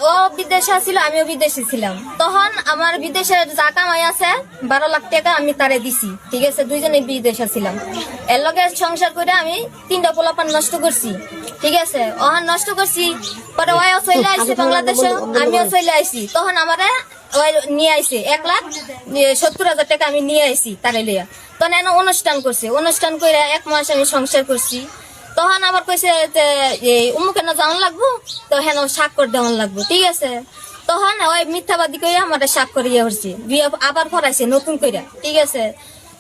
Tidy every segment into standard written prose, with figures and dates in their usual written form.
ও বিদেশে ছিল, আমিও বিদেশে ছিলাম। তখন আমার বিদেশে যা কামাই আছে 12 লাখ টাকা আমি তারে দিছি, ঠিক আছে। দুইজনে বিদেশে ছিলাম, এর লগে সংসার করে আমি 3টা পোলাপান নষ্ট করছি, ঠিক আছে। ওহান নষ্ট করছি, পরে ওয়াও চলে আইছে বাংলাদেশে, আমিও চলে আইছি। তখন আমারে ওই নিয়ে আইছে 1,70,000 টাকা আমি নিয়ে আইছি তারে লিয়া। তখন এনে অনুষ্ঠান করছে, অনুষ্ঠান করে 1 মাস আমি সংসার করছি। তখন আবার কইছে যে উমুক কেন যাওয়ান লাগবো, তো হেন স্বাক্ষর দেওয়ান লাগবো, ঠিক আছে। তখন ওই মিথ্যাবাদী করে আমার স্বাক্ষর ইয়ে হচ্ছে, বিয়ে আবার করাইছে নতুন করে, ঠিক আছে।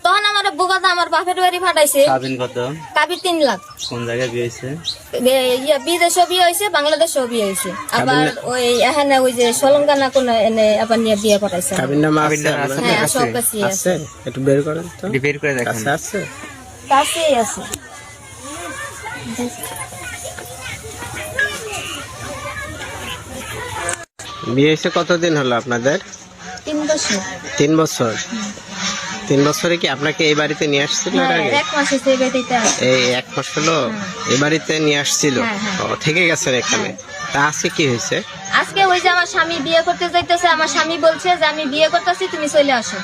তখন আমার বোগাদা আমার বাপের বাড়ি ফাটাইছে। কাবির 3 লাখ। কোন জায়গায় বিয়ে হয়েছে? বিদেশও বিয়ে হয়েছে, বাংলাদেশও বিয়ে হয়েছে। আবার ওই এখানে ওই যে সলঙ্গানা কোন এনে আবার নিয়ে বিয়ে করাইছে। হ্যাঁ, সব কাছে আছে। একটু বের করেন তো, বের করে দেখেন। আছে কাছেই আছে। বিয়ে হয়েছে কতদিন হলো আপনাদের? 3 বছর। 3 বছর। 3 বছরে কি আপনাকে এই বাড়িতে নিয়ে আসছিল? হ্যাঁ, 1 মাস হয়েছে এই বাড়িতে আছে। এই 1 মাস হলো এই বাড়িতে নিয়ে আসছিল? হ্যাঁ। ও, থেকে গেছেন এখানে। তা আজকে কি হয়েছে? আজকে ওই যে আমার স্বামী বিয়ে করতে যাইতেছে, আমার স্বামী বলছে যে আমি বিয়ে করতেছি, তুমি চলে আসো।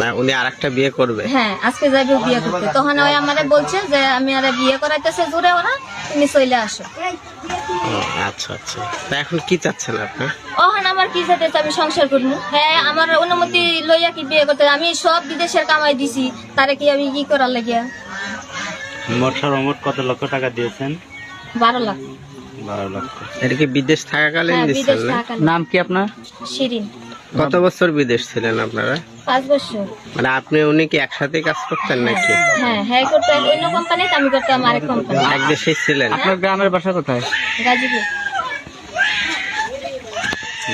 না, উনি আরেকটা বিয়ে করবে? হ্যাঁ, আজকে যাবে বিয়ে করতে। তখন ওই আমারে বলছে যে আমি আরে বিয়ে করাইতেছে জোরে ওরা, তুমি চলে আসো। ও, আচ্ছা আচ্ছা। তা এখন কি চাচ্ছেন আপনি? ওখানে আমার কি চাইতেছে, আমি সংসার করবো। হ্যাঁ, আমার অনুমতি লইয়া কি বিয়ে করতে? আমি সব বিদেশের কামাই দিছি, তারে কি আমি কি করার লাগিয়া? মোট সর্বমোট কত লক্ষ টাকা দিয়েছেন? 12 লাখ। 12 লক্ষ। এটা কি বিদেশ থাকাকালীন হ্যাঁ, দিচ্ছেন বিদেশ না? থাকাকালীন। নাম কি আপনার? শিরিন। কত বছর বিদেশ ছিলেন আপনারা? 5 বছর। মানে আপনি উনি কি একসাথে কাজ করতেন নাকি? হ্যাঁ, হ্যাঁ করতে অন্য কোম্পানিতে, আমি করতাম আরেক কোম্পানি। এক দেশেই ছিলেন? আপনার গ্রামের বাসা কোথায়? গাজীপুর।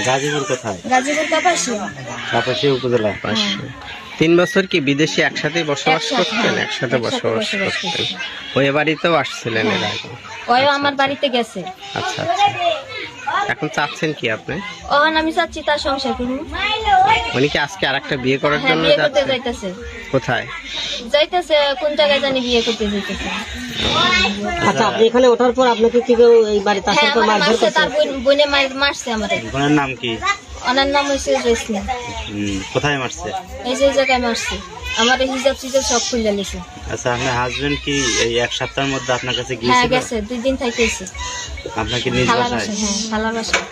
গাজীপুর কোথায়? গাজীপুর কাপাসি। কাপাসিয়া উপজেলা। 3 বছর কি বিদেশে একসাথে বসবাস একসাথে, করতেন? হ্যাঁ, একসাথে বসবাস করতেন। ওই বাড়িতেও আসছিলেন এর আগে? ওই আমার বাড়িতে গেছে। আচ্ছা আচ্ছা। এখন চাচ্ছেন কি আপনি? ওখান আমি চাচ্ছি তার সংসার করবো। উনি কি আজকে আরেকটা বিয়ে করার হ্যাঁ, জন্য বিয়ে করতে যাচ্ছেন? যাইতেছে। কোথায়? যাইতেছে কোন জায়গায় জানি বিয়ে করতে যাইতেছে। আচ্ছা, আপনি এখানে ওঠার পর আপনাকে কি কেউ এই বাড়িতে আসার হ্যাঁ, পর আমার মারধর মারছে, করছে? তার বোনে মারছে আমাদের। বোনের নাম কি? ওনার নাম হয়েছে জয়সিং। কোথায় মারছে? এই যে জায়গায় মারছে, আমার হিজাব টিজাব সব খুলে নিছে। আচ্ছা, আপনার হাজবেন্ড কি এই 1 সপ্তাহের মধ্যে আপনার কাছে হ্যাঁ, গিয়েছিল? গেছে 2 দিন থাইতেছে। আপনাকে নিজ খালার বাসায়? বাসায়, হ্যাঁ, খালার বাসায়।